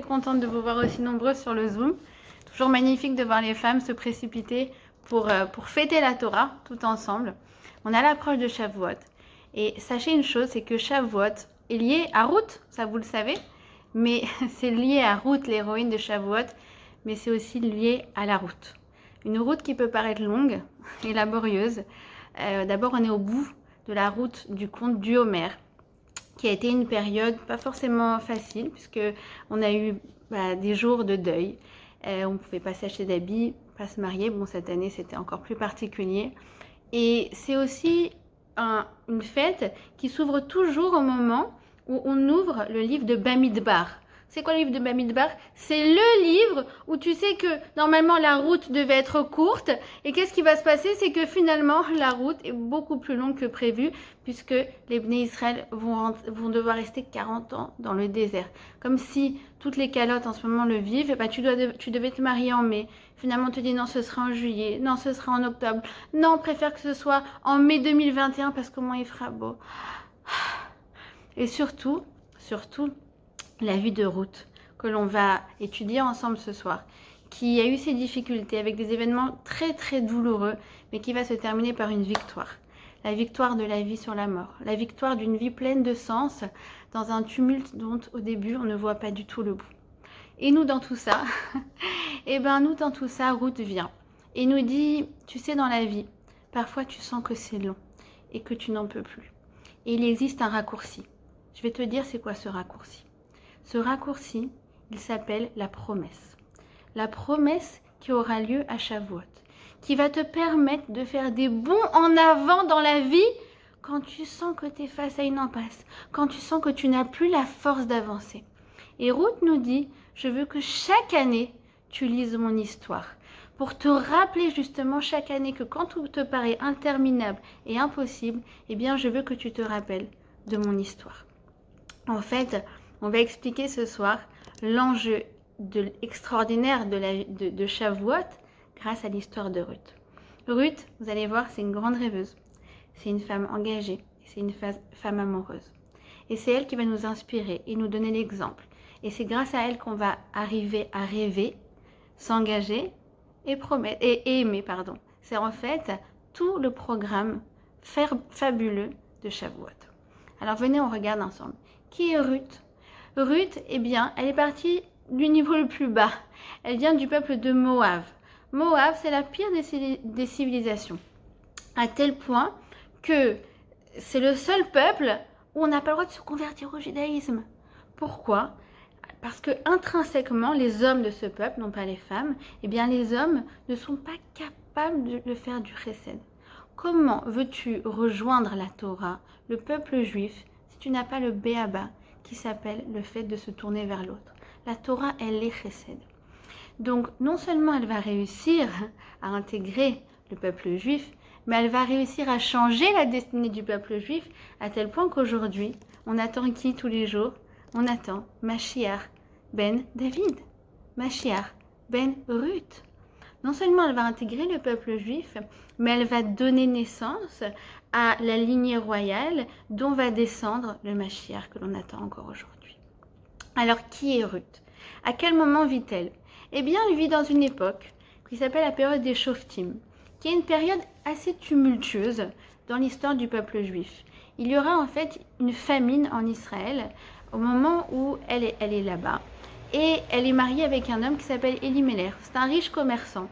contente de vous voir aussi nombreuses sur le Zoom. Toujours magnifique de voir les femmes se précipiter pour fêter la Torah tout ensemble. On a l'approche de Shavuot. Et sachez une chose, c'est que Shavuot est lié à Ruth, ça vous le savez. Mais c'est lié à Ruth, l'héroïne de Shavuot, mais c'est aussi lié à la route. Une route qui peut paraître longue et laborieuse. D'abord, on est au bout de la route du conte du Homer, qui a été une période pas forcément facile, puisque on a eu des jours de deuil. On ne pouvait pas s'acheter d'habits, pas se marier. Bon, cette année, c'était encore plus particulier. Et c'est aussi une fête qui s'ouvre toujours au moment où on ouvre le livre de Bamidbar. C'est quoi le livre de Bamidbar? C'est le livre où tu sais que normalement la route devait être courte. Et qu'est-ce qui va se passer? C'est que finalement la route est beaucoup plus longue que prévu, puisque les Bnei Israël vont devoir rester 40 ans dans le désert. Comme si toutes les calottes en ce moment le vivent. Tu devais te marier en mai. Finalement on te dit non, ce sera en juillet. Non, ce sera en octobre. Non, on préfère que ce soit en mai 2021 parce qu'au moins il fera beau. Et surtout, la vie de Ruth, que l'on va étudier ensemble ce soir, qui a eu ses difficultés avec des événements très très douloureux, mais qui va se terminer par une victoire. La victoire de la vie sur la mort, la victoire d'une vie pleine de sens, dans un tumulte dont au début on ne voit pas du tout le bout. Et nous dans tout ça, Ruth vient et nous dit, tu sais, dans la vie, parfois tu sens que c'est long et que tu n'en peux plus. Et il existe un raccourci. Je vais te dire c'est quoi ce raccourci. Ce raccourci, il s'appelle la promesse. La promesse qui aura lieu à Shavuot, qui va te permettre de faire des bonds en avant dans la vie quand tu sens que tu es face à une impasse, quand tu sens que tu n'as plus la force d'avancer. Et Ruth nous dit, je veux que chaque année, tu lises mon histoire, pour te rappeler justement chaque année que quand tout te paraît interminable et impossible, eh bien je veux que tu te rappelles de mon histoire. En fait, on va expliquer ce soir l'enjeu extraordinaire de Shavuot grâce à l'histoire de Ruth. Ruth, vous allez voir, c'est une grande rêveuse. C'est une femme engagée, c'est une femme amoureuse. Et c'est elle qui va nous inspirer et nous donner l'exemple. Et c'est grâce à elle qu'on va arriver à rêver, s'engager et aimer. C'est en fait tout le programme fabuleux de Shavuot. Alors venez, on regarde ensemble. Qui est Ruth? Ruth, eh bien, elle est partie du niveau le plus bas. Elle vient du peuple de Moab. Moab, c'est la pire des civilisations. À tel point que c'est le seul peuple où on n'a pas le droit de se convertir au judaïsme. Pourquoi? Parce que intrinsèquement, les hommes de ce peuple, non pas les femmes, eh bien, les hommes ne sont pas capables de faire du chesed. Comment veux-tu rejoindre la Torah, le peuple juif, si tu n'as pas le béaba, qui s'appelle le fait de se tourner vers l'autre? La Torah, elle est chesed. Donc, non seulement elle va réussir à intégrer le peuple juif, mais elle va réussir à changer la destinée du peuple juif, à tel point qu'aujourd'hui, on attend qui tous les jours? On attend Mashiach ben David, Mashiach ben Ruth. Non seulement elle va intégrer le peuple juif, mais elle va donner naissance à la lignée royale dont va descendre le Mashiach que l'on attend encore aujourd'hui. Alors, qui est Ruth? À quel moment vit-elle? Eh bien, elle vit dans une époque qui s'appelle la période des Shoftim, qui est une période assez tumultueuse dans l'histoire du peuple juif. Il y aura en fait une famine en Israël au moment où elle est là-bas. Et elle est mariée avec un homme qui s'appelle Elimelech. C'est un riche commerçant.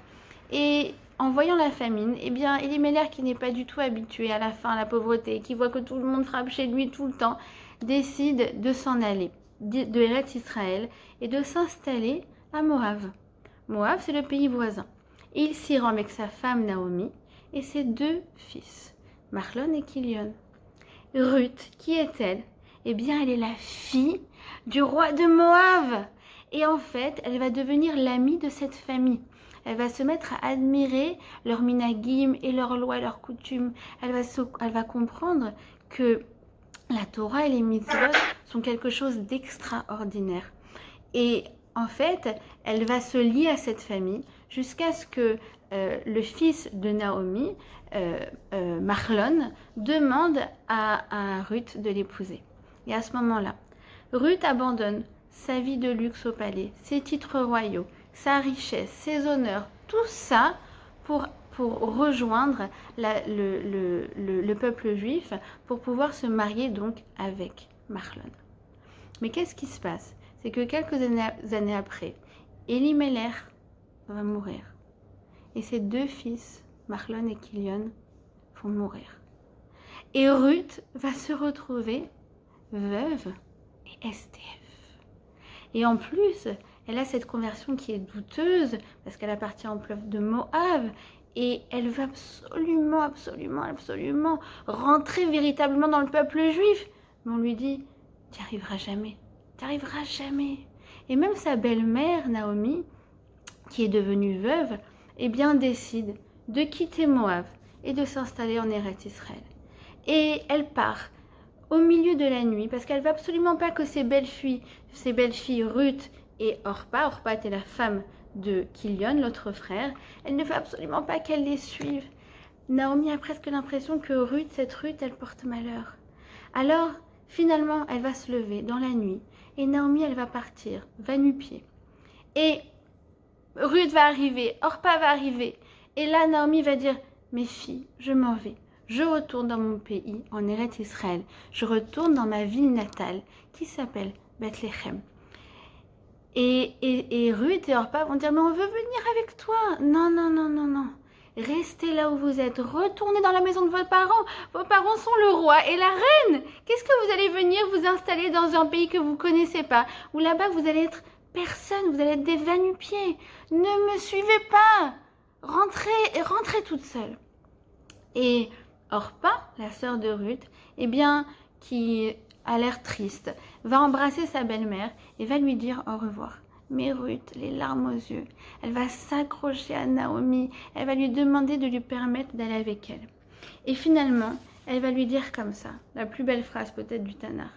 Et en voyant la famine, eh bien, Elimelech, qui n'est pas du tout habitué à la faim, à la pauvreté, qui voit que tout le monde frappe chez lui tout le temps, décide de s'en aller de Eretz Israël et de s'installer à Moab. Moab, c'est le pays voisin. Et il s'y rend avec sa femme Naomi et ses deux fils, Mahlon et Kilion. Ruth, qui est-elle? Eh bien, elle est la fille du roi de Moab. Et en fait, elle va devenir l'amie de cette famille. Elle va se mettre à admirer leurs minagim et leurs lois, leurs coutumes. Elle va comprendre que la Torah et les mitzvot sont quelque chose d'extraordinaire. Et en fait, elle va se lier à cette famille jusqu'à ce que le fils de Naomi, Mahlon, demande à Ruth de l'épouser. Et à ce moment-là, Ruth abandonne sa vie de luxe au palais, ses titres royaux, sa richesse, ses honneurs, tout ça pour rejoindre le peuple juif, pour pouvoir se marier donc avec Mahlon. Mais qu'est-ce qui se passe? C'est que quelques années après, Elimelech va mourir. Et ses deux fils, Mahlon et Kilion, vont mourir. Et Ruth va se retrouver veuve et SDF. Et en plus, elle a cette conversion qui est douteuse, parce qu'elle appartient au peuple de Moab, et elle veut absolument rentrer véritablement dans le peuple juif. Mais on lui dit, tu n'y arriveras jamais, tu n'y arriveras jamais. Et même sa belle-mère, Naomi, qui est devenue veuve, eh bien décide de quitter Moab et de s'installer en Eretz Israël. Et elle part au milieu de la nuit, parce qu'elle ne veut absolument pas que ses belles-filles Ruth et Orpa était la femme de Kilion, l'autre frère, elle ne veut absolument pas qu'elle les suive. Naomi a presque l'impression que cette Ruth, elle porte malheur. Alors, finalement, elle va se lever dans la nuit, et Naomi, elle va partir, va nu-pied. Et Ruth va arriver, Orpa va arriver, et là, Naomi va dire, mes filles, je m'en vais. Je retourne dans mon pays, en Eretz Israël. Je retourne dans ma ville natale, qui s'appelle Bethléem. Et Ruth et Orpa vont dire, mais on veut venir avec toi. Non. Restez là où vous êtes. Retournez dans la maison de vos parents. Vos parents sont le roi et la reine. Qu'est-ce que vous allez venir vous installer dans un pays que vous ne connaissez pas, où là-bas vous allez être personne, vous allez être des va-nu-pieds. Ne me suivez pas. Rentrez toute seule. Et Orpa, la sœur de Ruth, eh bien, qui a l'air triste, va embrasser sa belle-mère et va lui dire au revoir. Mais Ruth, les larmes aux yeux, elle va s'accrocher à Naomi, elle va lui demander de lui permettre d'aller avec elle. Et finalement, elle va lui dire comme ça, la plus belle phrase peut-être du Tanakh.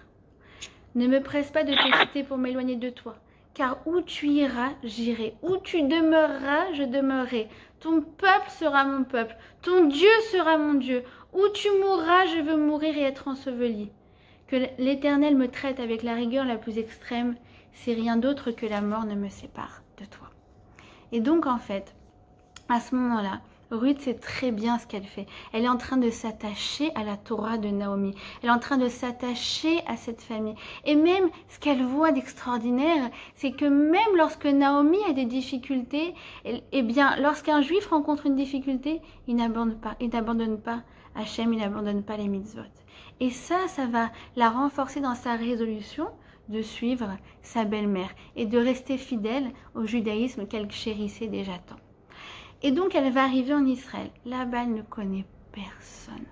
Ne me presse pas de te quitter pour m'éloigner de toi, car où tu iras, j'irai. Où tu demeureras, je demeurerai. Ton peuple sera mon peuple, ton Dieu sera mon Dieu. Où tu mourras, je veux mourir et être enseveli. Que l'Éternel me traite avec la rigueur la plus extrême, si rien d'autre que la mort ne me sépare de toi. Et donc en fait, à ce moment-là, Ruth sait très bien ce qu'elle fait. Elle est en train de s'attacher à la Torah de Naomi. Elle est en train de s'attacher à cette famille. Et même ce qu'elle voit d'extraordinaire, c'est que même lorsque Naomi a des difficultés, eh bien, lorsqu'un juif rencontre une difficulté, il n'abandonne pas Hachem, il n'abandonne pas les mitzvot. Et ça va la renforcer dans sa résolution de suivre sa belle-mère et de rester fidèle au judaïsme qu'elle chérissait déjà tant. Et donc, elle va arriver en Israël. Là-bas, elle ne connaît personne.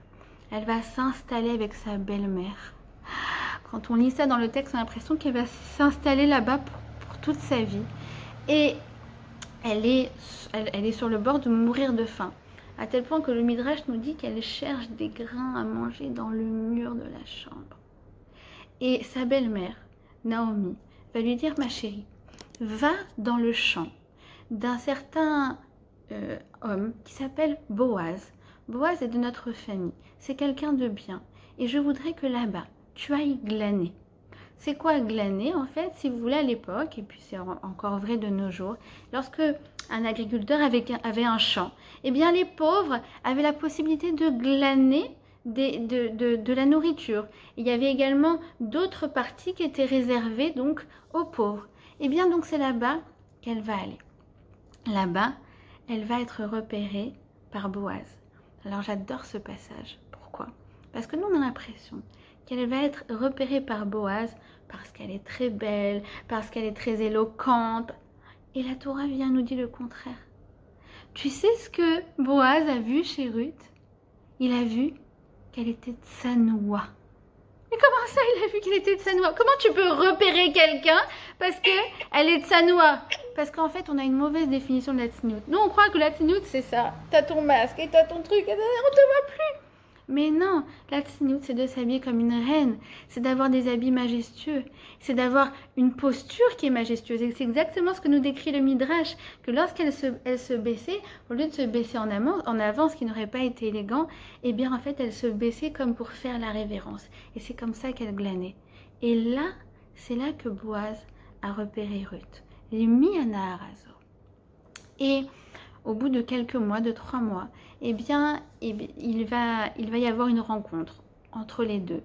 Elle va s'installer avec sa belle-mère. Quand on lit ça dans le texte, on a l'impression qu'elle va s'installer là-bas pour toute sa vie. Et elle est sur le bord de mourir de faim. À tel point que le Midrash nous dit qu'elle cherche des grains à manger dans le mur de la chambre. Et sa belle-mère, Naomi, va lui dire, ma chérie, va dans le champ d'un certain homme qui s'appelle Boaz. Boaz est de notre famille, c'est quelqu'un de bien. Et je voudrais que là-bas, tu ailles glaner. C'est quoi glaner en fait, si vous voulez, à l'époque, et puis c'est encore vrai de nos jours, lorsque un agriculteur avait un champ, eh bien les pauvres avaient la possibilité de glaner de la nourriture. Il y avait également d'autres parties qui étaient réservées donc aux pauvres. Et bien donc c'est là-bas qu'elle va aller. Là-bas, elle va être repérée par Boaz. Alors j'adore ce passage. Pourquoi? Parce que nous on a l'impression qu'elle va être repérée par Boaz parce qu'elle est très belle, parce qu'elle est très éloquente. Et la Torah vient nous dire le contraire. Tu sais ce que Boaz a vu chez Ruth? Il a vu qu'elle était tsanoua. Mais comment ça, il a vu qu'elle était tsanoua? Comment tu peux repérer quelqu'un parce qu'elle est tsanoua? Parce qu'en fait, on a une mauvaise définition de la tsnout. Nous, on croit que la tsnout, c'est ça. T'as ton masque et t'as ton truc, et on te voit plus. Mais non, la tsnout, c'est de s'habiller comme une reine. C'est d'avoir des habits majestueux. C'est d'avoir une posture qui est majestueuse. Et c'est exactement ce que nous décrit le Midrash. Que lorsqu'elle se baissait, au lieu de se baisser en avant, ce qui n'aurait pas été élégant, eh bien en fait, elle se baissait comme pour faire la révérence. Et c'est comme ça qu'elle glanait. Et là, c'est là que Boaz a repéré Ruth. Les mis à Naharazo. Et au bout de quelques mois, de 3 mois, eh bien, il va y avoir une rencontre entre les deux.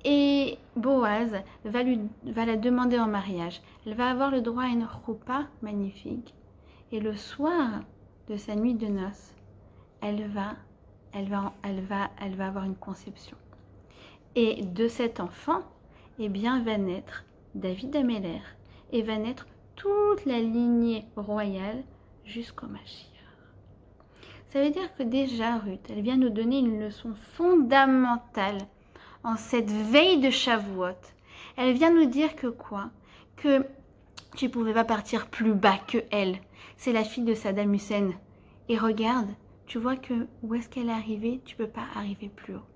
Et Boaz va la demander en mariage. Elle va avoir le droit à une roupa magnifique. Et le soir de sa nuit de noces, elle va avoir une conception. Et de cet enfant, eh bien, va naître David Améler et va naître toute la lignée royale jusqu'au Mashiach. Ça veut dire que déjà, Ruth, elle vient nous donner une leçon fondamentale en cette veille de Shavuot. Elle vient nous dire que quoi? Que tu ne pouvais pas partir plus bas que elle. C'est la fille de Saddam Hussein. Et regarde, tu vois que où est-ce qu'elle est arrivée? Tu ne peux pas arriver plus haut.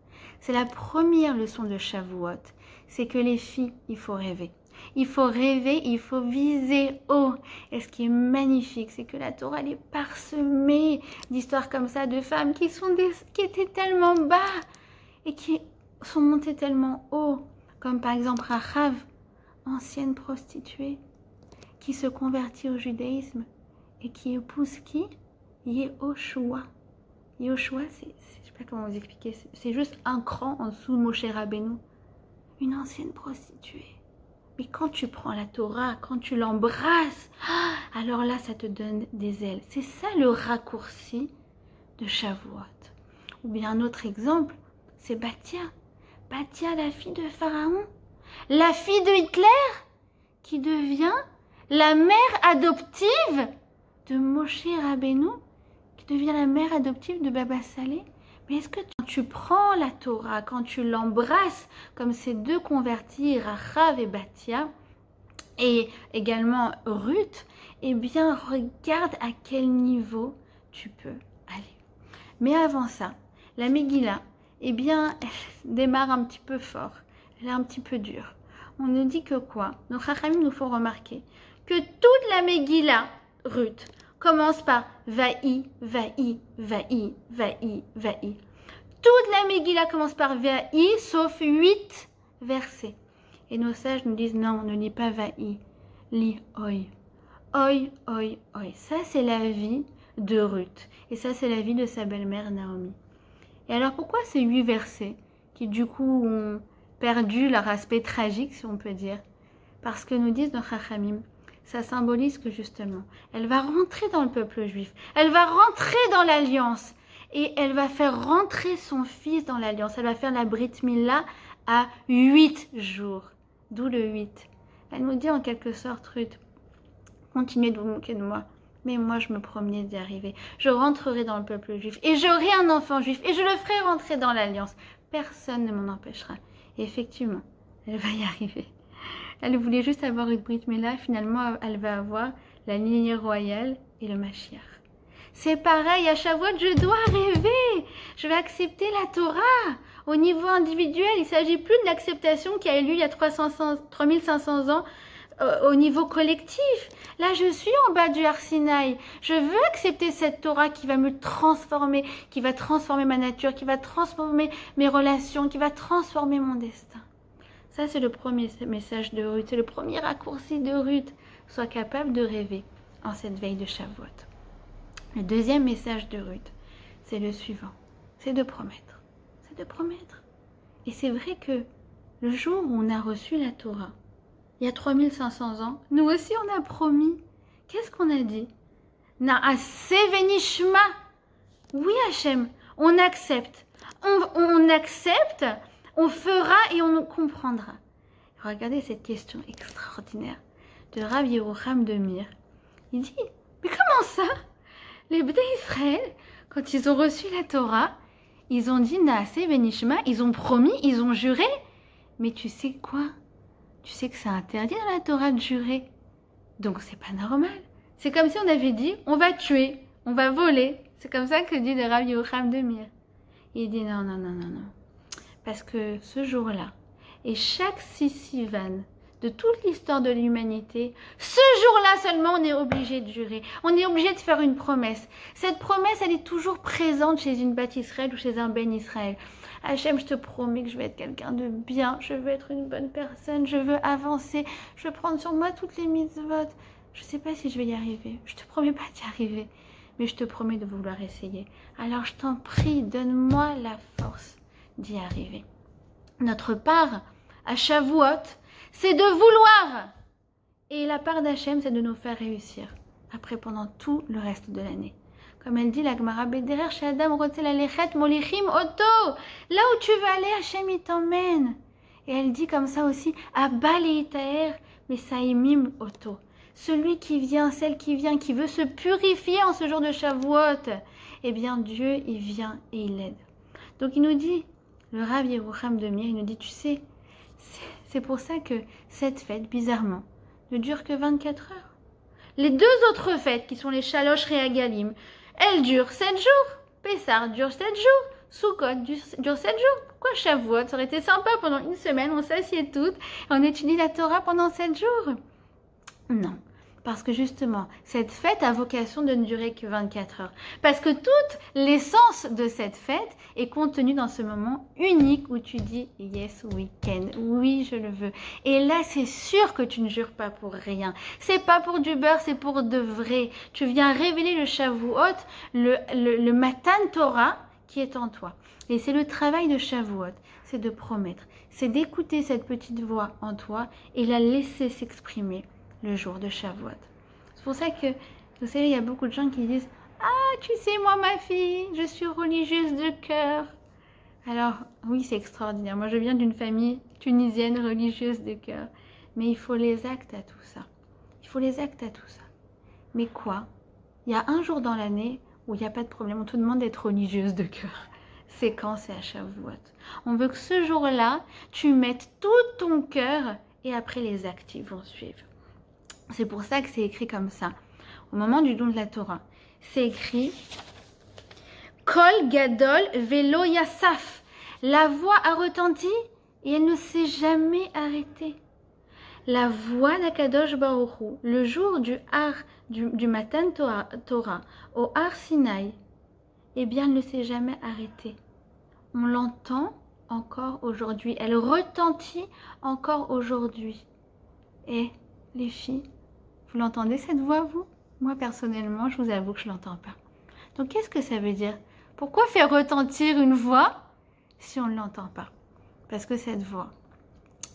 C'est la première leçon de Shavuot. C'est que les filles, il faut rêver. Il faut rêver, il faut viser haut. Et ce qui est magnifique, c'est que la Torah, elle est parsemée d'histoires comme ça, de femmes qui étaient tellement bas et qui sont montées tellement haut. Comme par exemple Rachav, ancienne prostituée, qui se convertit au judaïsme et qui épouse qui? Yehoshua. Yehoshua, je ne sais pas comment vous expliquer, c'est juste un cran en dessous de Moshe Rabbeinu. Une ancienne prostituée. Mais quand tu prends la Torah, quand tu l'embrasses, alors là, ça te donne des ailes. C'est ça le raccourci de Shavuot. Ou bien un autre exemple, c'est Bathia. Bathia, la fille de Pharaon. La fille de Hitler, qui devient la mère adoptive de Moshe Rabbeinu, qui devient la mère adoptive de Baba Saleh. Mais est-ce que quand tu prends la Torah, quand tu l'embrasses, comme ces deux convertis, Rachav et Bathia, et également Ruth, eh bien, regarde à quel niveau tu peux aller. Mais avant ça, la Megillah, eh bien, elle démarre un petit peu fort, elle est un petit peu dure. On nous dit que quoi? Nos Chachamim nous font remarquer que toute la Megillah, Ruth, commence par Vaï, Vaï, Vaï, Vaï, Vaï. Toute la Megillah commence par Vaï, sauf 8 versets. Et nos sages nous disent non, ne lis pas Vaï, lis Oi. Oi, Oi, Oi. Ça, c'est la vie de Ruth. Et ça, c'est la vie de sa belle-mère Naomi. Et alors, pourquoi ces 8 versets qui, du coup, ont perdu leur aspect tragique, si on peut dire? Parce que nous disent nos Chachamim, ça symbolise que justement, elle va rentrer dans le peuple juif, elle va rentrer dans l'alliance et elle va faire rentrer son fils dans l'alliance. Elle va faire la Brit Mila à 8 jours, d'où le 8. Elle nous dit en quelque sorte, Ruth, continuez de vous moquer de moi, mais moi je me promenais d'y arriver. Je rentrerai dans le peuple juif et j'aurai un enfant juif et je le ferai rentrer dans l'alliance. Personne ne m'en empêchera. Et effectivement, elle va y arriver. Elle voulait juste avoir une Brit Mila, finalement elle va avoir la lignée royale et le Mashiach. C'est pareil, à Shavuot, je dois rêver. Je vais accepter la Torah. Au niveau individuel, il ne s'agit plus de l'acceptation qui a eu lieu il y a 3500 ans au niveau collectif. Là, je suis en bas du Har Sinaï. Je veux accepter cette Torah qui va me transformer, qui va transformer ma nature, qui va transformer mes relations, qui va transformer mon destin. Ça, c'est le premier message de Ruth. C'est le premier raccourci de Ruth. Sois capable de rêver en cette veille de Shavuot. Le deuxième message de Ruth, c'est le suivant. C'est de promettre. C'est de promettre. Et c'est vrai que le jour où on a reçu la Torah, il y a 3500 ans, nous aussi on a promis. Qu'est-ce qu'on a dit? Naaseh venishma. Oui, Hachem, on accepte. On accepte, on fera et on comprendra. Regardez cette question extraordinaire de Rav Yerucham de Mir. Il dit, mais comment ça? Les Bnei Israël, quand ils ont reçu la Torah, ils ont dit Naaseh venishma, ils ont promis, ils ont juré. Mais tu sais quoi? Tu sais que c'est interdit dans la Torah de jurer. Donc c'est pas normal. C'est comme si on avait dit on va tuer, on va voler. C'est comme ça que dit le Rav Yerucham de Mir. Il dit non, non, non, non, non. Parce que ce jour-là, et chaque Sivan de toute l'histoire de l'humanité, ce jour-là seulement, on est obligé de jurer. On est obligé de faire une promesse. Cette promesse, elle est toujours présente chez une Bat Israël ou chez un Ben Israël. Hachem, je te promets que je vais être quelqu'un de bien, je veux être une bonne personne, je veux avancer, je veux prendre sur moi toutes les mitzvot. Je ne sais pas si je vais y arriver, je te promets pas d'y arriver, mais je te promets de vouloir essayer. Alors je t'en prie, donne-moi la force d'y arriver. Notre part à Shavuot, c'est de vouloir. Et la part d'Hachem, c'est de nous faire réussir. Après, pendant tout le reste de l'année. Comme elle dit, la Gemara Bederer, chez Adam, Rotel Alechet, Molichim, Oto. Là où tu veux aller, Hachem, il t'emmène. Et elle dit comme ça aussi, Abba Leitaer, Mesaimim, Oto. Celui qui vient, celle qui vient, qui veut se purifier en ce jour de Shavuot, eh bien, Dieu, il vient et il l'aide. Donc, il nous dit, le Rav Yerucham de Mir, il nous dit, tu sais, c'est pour ça que cette fête, bizarrement, ne dure que 24 heures. Les deux autres fêtes, qui sont les Shalosh Reagalim, elles durent 7 jours. Pessah dure 7 jours. Sukkot dure 7 jours. Pourquoi Shavuot? Ça aurait été sympa pendant une semaine, on s'assied toutes et on étudie la Torah pendant 7 jours. Non. Parce que justement, cette fête a vocation de ne durer que 24 heures. Parce que toute l'essence de cette fête est contenue dans ce moment unique où tu dis « Yes, we can ». Oui, je le veux. Et là, c'est sûr que tu ne jures pas pour rien. C'est pas pour du beurre, c'est pour de vrai. Tu viens révéler le Shavuot, le Matan Torah qui est en toi. Et c'est le travail de Shavuot, c'est de promettre. C'est d'écouter cette petite voix en toi et la laisser s'exprimer le jour de Shavuot. C'est pour ça que, vous savez, il y a beaucoup de gens qui disent « Ah, tu sais, moi, ma fille, je suis religieuse de cœur. » Alors, oui, c'est extraordinaire. Moi, je viens d'une famille tunisienne religieuse de cœur. Mais il faut les actes à tout ça. Il faut les actes à tout ça. Mais quoi? Il y a un jour dans l'année où il n'y a pas de problème. On te demande d'être religieuse de cœur. C'est quand? C'est à Shavuot. On veut que ce jour-là, tu mettes tout ton cœur et après les actes, ils vont suivre. C'est pour ça que c'est écrit comme ça. Au moment du don de la Torah, c'est écrit Kol Gadol Velo Yassaf. La voix a retenti et elle ne s'est jamais arrêtée. La voix d'Akadosh Baruch Hu, le jour du Matan Torah au Har Sinaï, eh bien, elle ne s'est jamais arrêtée. On l'entend encore aujourd'hui. Elle retentit encore aujourd'hui. Et les filles, vous l'entendez cette voix, vous? Moi, personnellement, je vous avoue que je ne l'entends pas. Donc, qu'est-ce que ça veut dire? Pourquoi faire retentir une voix si on ne l'entend pas? Parce que cette voix,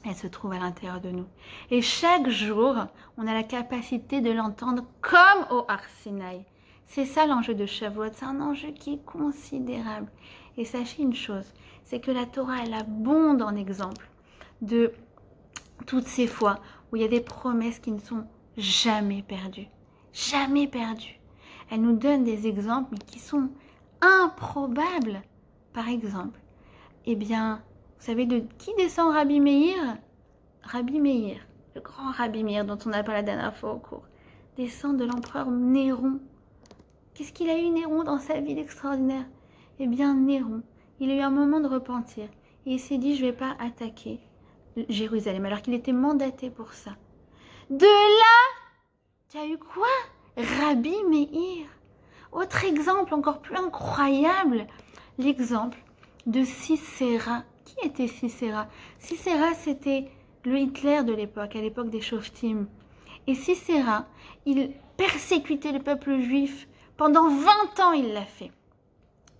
elle se trouve à l'intérieur de nous. Et chaque jour, on a la capacité de l'entendre comme au Har Sinaï. C'est ça l'enjeu de Shavuot. C'est un enjeu qui est considérable. Et sachez une chose, c'est que la Torah, elle abonde en exemple de toutes ces fois où il y a des promesses qui ne sont jamais perdues. Jamais perdues. Elle nous donne des exemples qui sont improbables. Par exemple, eh bien, vous savez de qui descend Rabbi Meir? Rabbi Meir, le grand Rabbi Meir dont on a parlé la dernière fois au cours, descend de l'empereur Néron. Qu'est-ce qu'il a eu Néron dans sa vie extraordinaire? Eh bien, Néron, il a eu un moment de repentir. Et il s'est dit, je ne vais pas attaquer Jérusalem, alors qu'il était mandaté pour ça. De là, tu as eu quoi? Rabbi Meir. Autre exemple encore plus incroyable, l'exemple de Sisera. Qui était Sisera? Sisera, c'était le Hitler de l'époque, à l'époque des Shoftim. Et Sisera, il persécutait le peuple juif. Pendant 20 ans, il l'a fait.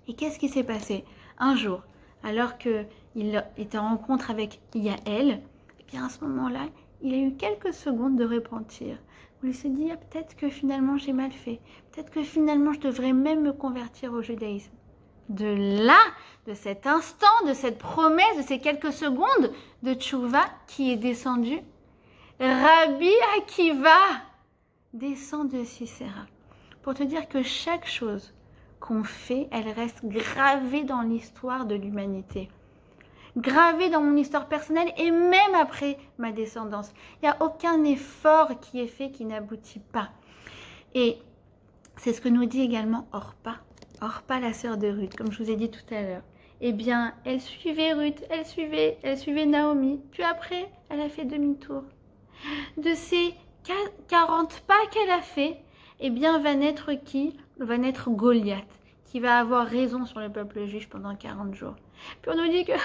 Et qu'est-ce qui s'est passé? Un jour, alors qu'il était en rencontre avec Yaël, et bien à ce moment-là, il a eu quelques secondes de repentir. Où il s'est dit, ah, peut-être que finalement j'ai mal fait. Peut-être que finalement je devrais même me convertir au judaïsme. De là, de cet instant, de cette promesse, de ces quelques secondes de tchouva qui est descendu, Rabbi Akiva descend de Sisera. Pour te dire que chaque chose qu'on fait, elle reste gravée dans l'histoire de l'humanité. Gravée dans mon histoire personnelle et même après ma descendance. Il n'y a aucun effort qui est fait qui n'aboutit pas. Et c'est ce que nous dit également Orpa. Orpa, la sœur de Ruth, comme je vous ai dit tout à l'heure. Eh bien, elle suivait Ruth, elle suivait Naomi. Puis après, elle a fait demi-tour. De ces 40 pas qu'elle a fait, eh bien, va naître qui? Va naître Goliath, qui va avoir raison sur le peuple juif pendant 40 jours. Puis on nous dit que la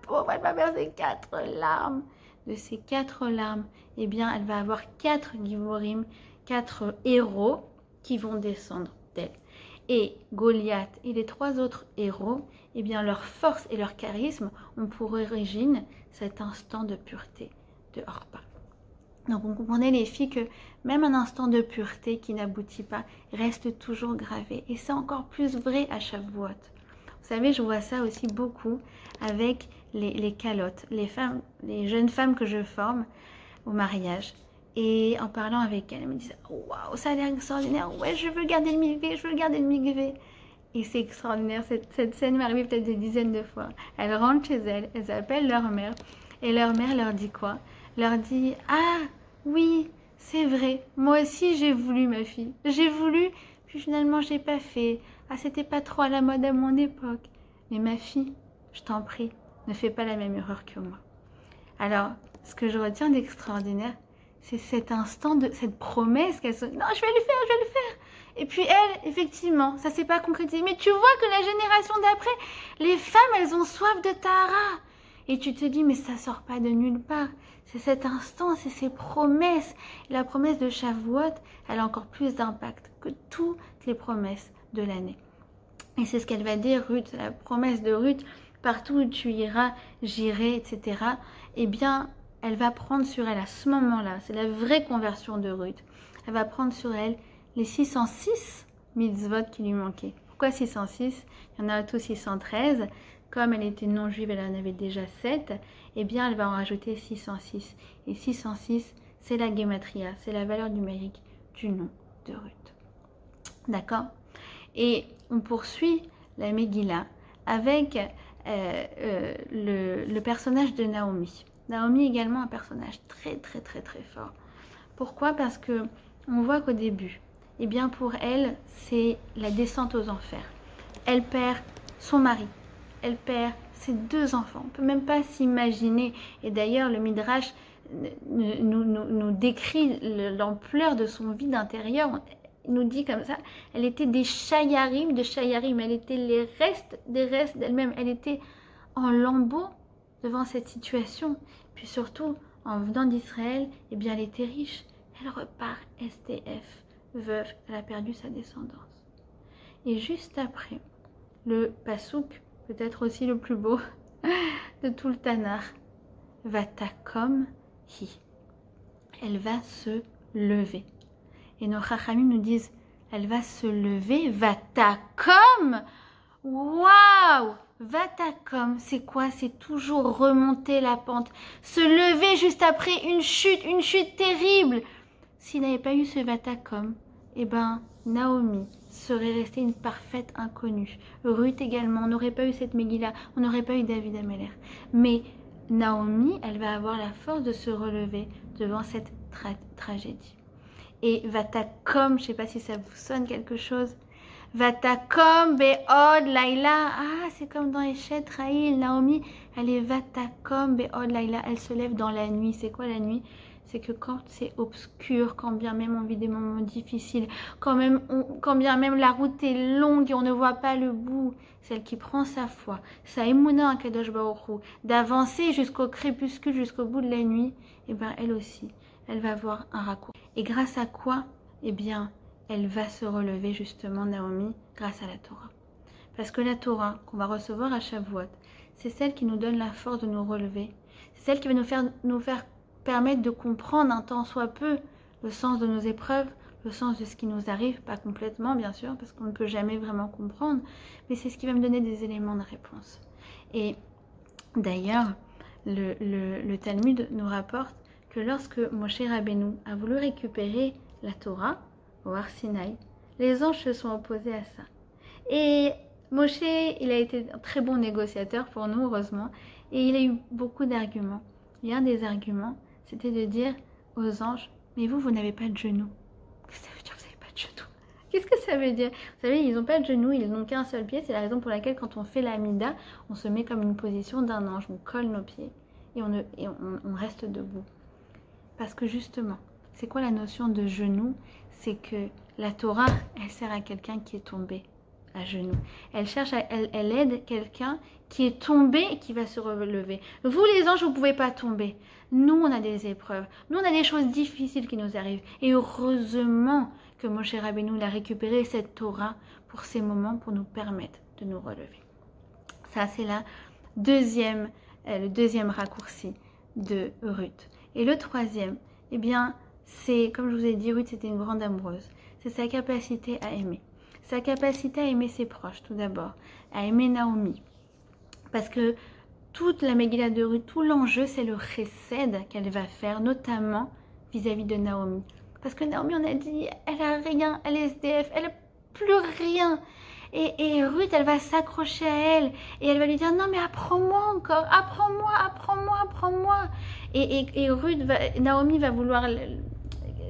pauvre, elle va verser 4 larmes. De ces 4 larmes, eh bien, elle va avoir 4 givorim, 4 héros qui vont descendre d'elle. Et Goliath et les 3 autres héros, eh bien, leur force et leur charisme ont pour origine cet instant de pureté de Orpa. Donc on comprenait les filles que même un instant de pureté qui n'aboutit pas reste toujours gravé. Et c'est encore plus vrai à Shavuot. Vous savez, je vois ça aussi beaucoup avec les calottes, les jeunes femmes que je forme au mariage. Et en parlant avec elles, elles me disent « Waouh, ça a l'air extraordinaire, ouais, je veux garder le mikvé, je veux garder le mikvé ». Et c'est extraordinaire, cette scène m'est arrivée peut-être des dizaines de fois. Elles rentrent chez elles, elles appellent leur mère, et leur mère leur dit quoi? Leur dit « Ah, oui, c'est vrai, moi aussi j'ai voulu ma fille, j'ai voulu, puis finalement j'ai pas fait. Ah, c'était pas trop à la mode à mon époque. Mais ma fille, je t'en prie, ne fais pas la même erreur que moi. » Alors, ce que je retiens d'extraordinaire, c'est cet instant, cette promesse qu'elle se... Non, je vais le faire, je vais le faire. Et puis elle, effectivement, ça s'est pas concrétisé. Mais tu vois que la génération d'après, les femmes, elles ont soif de Tahara. Et tu te dis, mais ça sort pas de nulle part. C'est cet instant, c'est ces promesses. Et la promesse de Shavuot, elle a encore plus d'impact que toutes les promesses de l'année. Et c'est ce qu'elle va dire, Ruth, la promesse de Ruth, partout où tu iras, j'irai, etc. Eh bien, elle va prendre sur elle à ce moment-là, c'est la vraie conversion de Ruth, elle va prendre sur elle les 606 mitzvot qui lui manquaient. Pourquoi 606? Il y en a tout 613. Comme elle était non juive, elle en avait déjà 7. Eh bien, elle va en rajouter 606. Et 606, c'est la gematria, c'est la valeur numérique du nom de Ruth. D'accord? Et on poursuit la Megillah avec le personnage de Naomi. Naomi également un personnage très fort. Pourquoi? Parce que on voit qu'au début, eh bien pour elle, c'est la descente aux enfers. Elle perd son mari, elle perd ses 2 enfants. On ne peut même pas s'imaginer. Et d'ailleurs, le Midrash nous décrit l'ampleur de son vide intérieur. Il nous dit comme ça, elle était des chayarim, elle était les restes des restes d'elle-même. Elle était en lambeaux devant cette situation. Puis surtout, en venant d'Israël, eh bien, elle était riche. Elle repart SDF, veuve, elle a perdu sa descendance. Et juste après, le pasouk, peut-être aussi le plus beau de tout le Tanakh, Vatakom hi. Elle va se lever. Et nos chachamim nous disent, elle va se lever, Vatakom. Waouh! Vatakom, c'est quoi? C'est toujours remonter la pente. Se lever juste après une chute terrible. S'il n'avait pas eu ce Vatakom, eh ben, Naomi serait restée une parfaite inconnue. Ruth également, on n'aurait pas eu cette Megillah, on n'aurait pas eu David Ameller. Mais Naomi, elle va avoir la force de se relever devant cette tragédie. Et Vatakom, je ne sais pas si ça vous sonne quelque chose. Vatakom be'od laila. Ah, c'est comme dans Eshet Raïl. Naomi, elle est Vatakom be'od laila. Elle se lève dans la nuit. C'est quoi la nuit? C'est que quand c'est obscur, quand bien même on vit des moments difficiles, quand bien même la route est longue et on ne voit pas le bout, celle qui prend sa foi, sa émouna en Kadosh Baruch Hu, d'avancer jusqu'au crépuscule, jusqu'au bout de la nuit, et bien elle aussi, elle va avoir un raccourci. Et grâce à quoi? Eh bien, elle va se relever justement, Naomi, grâce à la Torah. Parce que la Torah qu'on va recevoir à Shavuot, c'est celle qui nous donne la force de nous relever. C'est celle qui va nous faire permettre de comprendre un tant soit peu le sens de nos épreuves, le sens de ce qui nous arrive, pas complètement bien sûr, parce qu'on ne peut jamais vraiment comprendre, mais c'est ce qui va me donner des éléments de réponse. Et d'ailleurs, le Talmud nous rapporte que lorsque Moshe Rabbeinu a voulu récupérer la Torah au Har Sinaï, les anges se sont opposés à ça. Et Moshe, il a été un très bon négociateur pour nous, heureusement, et il a eu beaucoup d'arguments. Et un des arguments, c'était de dire aux anges, mais vous n'avez pas de genoux. Qu'est-ce que ça veut dire, vous n'avez pas de genoux? Qu'est-ce que ça veut dire? Vous savez, ils n'ont pas de genoux, ils n'ont qu'un seul pied. C'est la raison pour laquelle quand on fait l'amida, on se met comme une position d'un ange. On colle nos pieds et on reste debout. Parce que justement, c'est quoi la notion de genou? C'est que la Torah, elle sert à quelqu'un qui est tombé à genoux. Elle aide quelqu'un qui est tombé et qui va se relever. Vous les anges, vous ne pouvez pas tomber. Nous, on a des épreuves. Nous, on a des choses difficiles qui nous arrivent. Et heureusement que Moshe Rabbeinu a récupéré cette Torah pour ces moments, pour nous permettre de nous relever. Ça, c'est le deuxième raccourci de Ruth. Et le troisième, eh bien, c'est, comme je vous ai dit, Ruth, c'était une grande amoureuse. C'est sa capacité à aimer. Sa capacité à aimer ses proches, tout d'abord. À aimer Naomi. Parce que toute la Megillah de Ruth, tout l'enjeu, c'est le chesed qu'elle va faire, notamment vis-à-vis de Naomi. Parce que Naomi, on a dit, elle a rien, elle est SDF, elle n'a plus rien. Et Ruth, elle va s'accrocher à elle et elle va lui dire, non mais apprends-moi encore, apprends-moi. Et Naomi va vouloir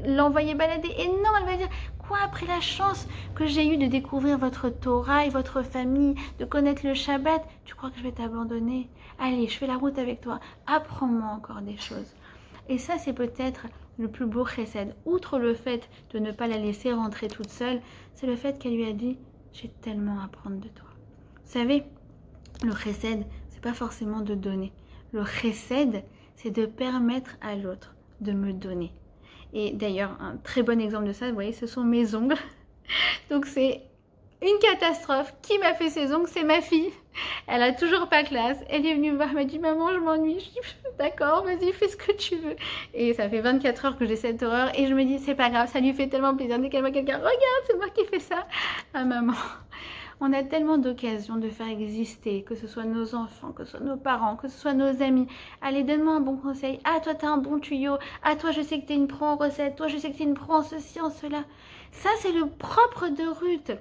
l'envoyer balader. Et non, elle va dire, quoi, après la chance que j'ai eue de découvrir votre Torah et votre famille, de connaître le Shabbat, tu crois que je vais t'abandonner? Allez, je fais la route avec toi, apprends-moi encore des choses. Et ça, c'est peut-être le plus beau chesed. Outre le fait de ne pas la laisser rentrer toute seule, c'est le fait qu'elle lui a dit, j'ai tellement à apprendre de toi. Vous savez, le chesed, c'est pas forcément de donner. Le chesed, c'est de permettre à l'autre de me donner. Et d'ailleurs, un très bon exemple de ça, vous voyez, ce sont mes ongles. Donc c'est une catastrophe. Qui m'a fait ces ongles? C'est ma fille. Elle a toujours pas classe. Elle est venue me voir, elle m'a dit, maman, je m'ennuie. Je dis, d'accord, vas-y, fais ce que tu veux. Et ça fait 24 heures que j'ai cette horreur. Et je me dis, c'est pas grave, ça lui fait tellement plaisir. Dès qu'elle voit quelqu'un, regarde, c'est moi qui fais ça. Ah, maman. On a tellement d'occasions de faire exister, que ce soit nos enfants, que ce soit nos parents, que ce soit nos amis. Allez, donne-moi un bon conseil. Ah, toi, t'as un bon tuyau. Ah, toi, je sais que t'es une pro en recette. Toi, je sais que t'es une pro en ceci, en cela. Ça, c'est le propre de Ruth.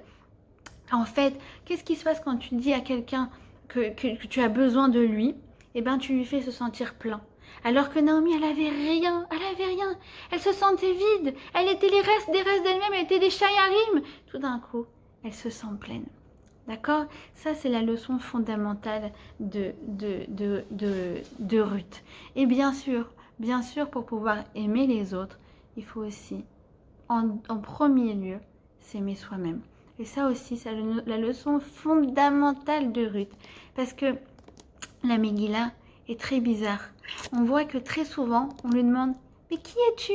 En fait, qu'est-ce qui se passe quand tu dis à quelqu'un que tu as besoin de lui? Eh bien, tu lui fais se sentir plein. Alors que Naomi, elle avait rien. Elle se sentait vide. Elle était des restes d'elle-même, elle était des chayarim. Tout d'un coup, elle se sent pleine. D'accord? Ça, c'est la leçon fondamentale de Ruth. Et bien sûr, pour pouvoir aimer les autres, il faut aussi, en premier lieu, s'aimer soi-même. Et ça aussi, c'est la leçon fondamentale de Ruth. Parce que la Megillah est très bizarre. On voit que très souvent, on lui demande « Mais qui es-tu »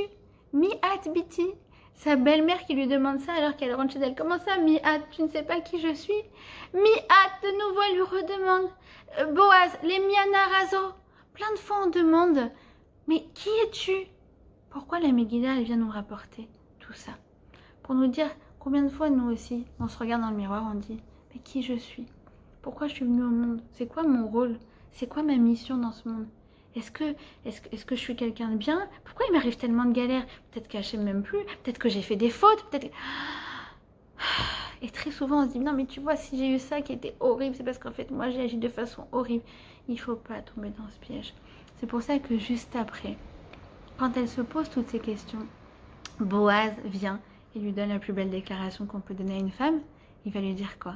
Mi-at biti. Sa belle-mère qui lui demande ça alors qu'elle rentre chez elle. Comment ça, Mi-at, tu ne sais pas qui je suis? Mi-at, de nouveau, elle lui redemande. Boaz, les Mianarazo. Plein de fois, on demande, mais qui es-tu? Pourquoi la Megillah, elle vient nous rapporter tout ça? Pour nous dire combien de fois, nous aussi, on se regarde dans le miroir, on dit, mais qui je suis? Pourquoi je suis venue au monde? C'est quoi mon rôle? C'est quoi ma mission dans ce monde? Est-ce que je suis quelqu'un de bien? Pourquoi il m'arrive tellement de galères? Peut-être que je ne m'aime plus, peut-être que j'ai fait des fautes, peut-être que... Et très souvent on se dit, non mais tu vois, si j'ai eu ça qui était horrible, c'est parce qu'en fait moi j'ai agi de façon horrible. Il ne faut pas tomber dans ce piège. C'est pour ça que juste après, quand elle se pose toutes ces questions, Boaz vient et lui donne la plus belle déclaration qu'on peut donner à une femme. Il va lui dire quoi?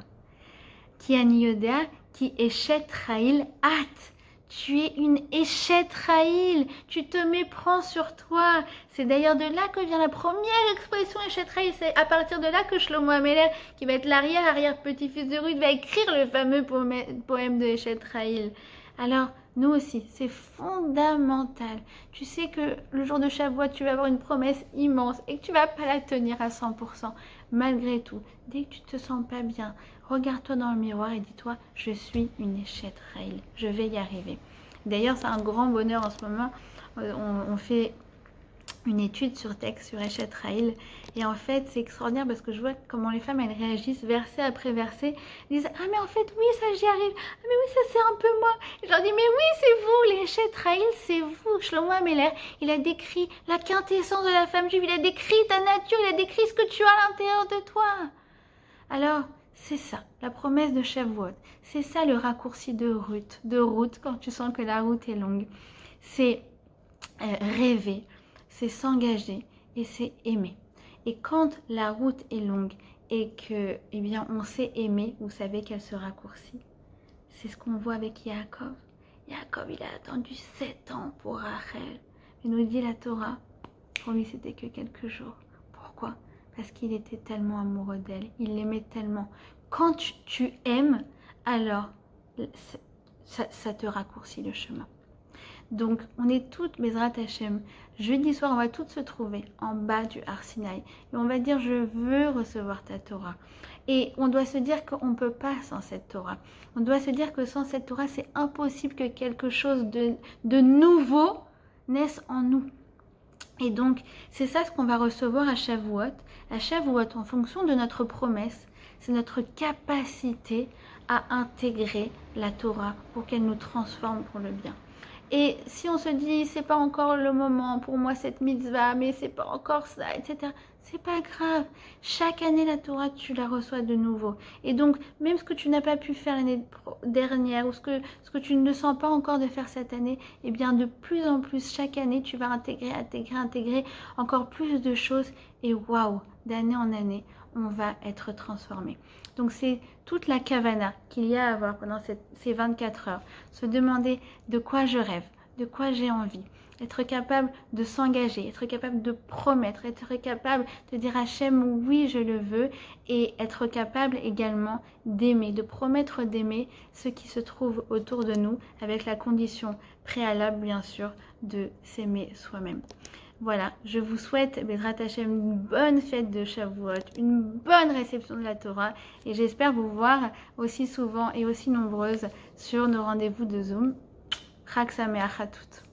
Ki ani yodea, ki eshet raïl at. Tu es une échette Raïl, tu te méprends sur toi. C'est d'ailleurs de là que vient la première expression échette Raïl. C'est à partir de là que Shlomo Améler, qui va être l'arrière-petit-fils de Ruth, va écrire le fameux poème de échette Raïl. Alors, nous aussi, c'est fondamental. Tu sais que le jour de Shavuot, tu vas avoir une promesse immense et que tu ne vas pas la tenir à 100%. Malgré tout, dès que tu ne te sens pas bien, regarde-toi dans le miroir et dis-toi, je suis une échette Raïl, je vais y arriver. D'ailleurs, c'est un grand bonheur en ce moment. On fait une étude sur texte, sur échette Raïl. Et en fait, c'est extraordinaire parce que je vois comment les femmes, elles réagissent verset après verset. Elles disent, ah mais en fait, oui, ça j'y arrive. Ah mais oui, ça c'est un peu moi. Et je leur dis, mais oui, c'est vous, l'échette Raïl, c'est vous. Shlomo Améler, il a décrit la quintessence de la femme juive. Il a décrit ta nature, il a décrit ce que tu as à l'intérieur de toi. Alors, c'est ça, la promesse de Shavuot. C'est ça le raccourci de route, quand tu sens que la route est longue. C'est rêver, c'est s'engager et c'est aimer. Et quand la route est longue et que, eh bien, on sait aimer, vous savez qu'elle se raccourcit. C'est ce qu'on voit avec Yaakov. Yaakov, il a attendu 7 ans pour Rachel. Il nous dit la Torah, pour lui c'était que quelques jours. Pourquoi? parce qu'il était tellement amoureux d'elle, il l'aimait tellement. Quand tu aimes, alors ça te raccourcit le chemin. Donc, on est toutes, Bezrat Hashem, jeudi soir, on va toutes se trouver en bas du Har Sinaï. Et on va dire, je veux recevoir ta Torah. Et on doit se dire qu'on ne peut pas sans cette Torah. On doit se dire que sans cette Torah, c'est impossible que quelque chose de nouveau naisse en nous. Et donc, c'est ça ce qu'on va recevoir à Shavuot. À Shavuot, en fonction de notre promesse, c'est notre capacité à intégrer la Torah pour qu'elle nous transforme pour le bien. Et si on se dit, c'est pas encore le moment pour moi cette mitzvah, mais c'est pas encore ça, etc. C'est pas grave. Chaque année, la Torah, tu la reçois de nouveau. Et donc, même ce que tu n'as pas pu faire l'année dernière, ou ce que tu ne sens pas encore de faire cette année, eh bien, de plus en plus, chaque année, tu vas intégrer encore plus de choses. Et waouh, d'année en année, on va être transformé. Donc, c'est toute la kavana qu'il y a à avoir pendant ces 24 heures. Se demander de quoi je rêve, de quoi j'ai envie. Être capable de s'engager, être capable de promettre, être capable de dire à Hachem oui je le veux et être capable également d'aimer, de promettre d'aimer ce qui se trouve autour de nous avec la condition préalable bien sûr de s'aimer soi-même. Voilà, je vous souhaite, Bezrat Hashem, une bonne fête de Shavuot, une bonne réception de la Torah et j'espère vous voir aussi souvent et aussi nombreuses sur nos rendez-vous de Zoom. Chag Sameach à toutes.